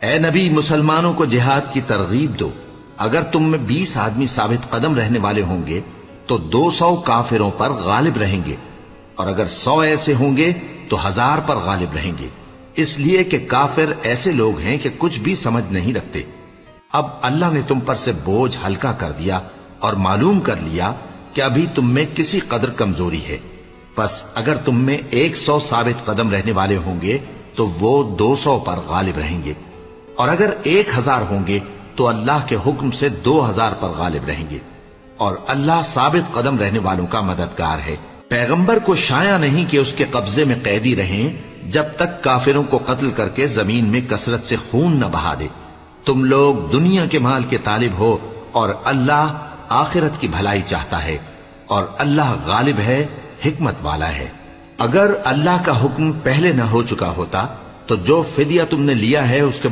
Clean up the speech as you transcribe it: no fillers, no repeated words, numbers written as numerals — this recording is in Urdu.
اے نبی مسلمانوں کو جہاد کی ترغیب دو، اگر تم میں 20 آدمی ثابت قدم رہنے والے ہوں گے تو 200 کافروں پر غالب رہیں گے، اور اگر 100 ایسے ہوں گے تو 1000 پر غالب رہیں گے، اس لیے کہ کافر ایسے لوگ ہیں کہ کچھ بھی سمجھ نہیں رکھتے۔ اب اللہ نے تم پر سے بوجھ ہلکا کر دیا اور معلوم کر لیا کہ ابھی تم میں کسی قدر کمزوری ہے، پس اگر تم میں 100 ثابت قدم رہنے والے ہوں گے تو وہ 200 پر غالب رہیں گے، اور اگر 1000 ہوں گے تو اللہ کے حکم سے 2000 پر غالب رہیں گے، اور اللہ ثابت قدم رہنے والوں کا مددگار ہے۔ پیغمبر کو شایع نہیں کہ اس کے قبضے میں قیدی رہیں جب تک کافروں کو قتل کر کے زمین میں کثرت سے خون نہ بہا دے۔ تم لوگ دنیا کے مال کے طالب ہو اور اللہ آخرت کی بھلائی چاہتا ہے، اور اللہ غالب ہے، حکمت والا ہے۔ اگر اللہ کا حکم پہلے نہ ہو چکا ہوتا تو جو فدیہ تم نے لیا ہے اس کے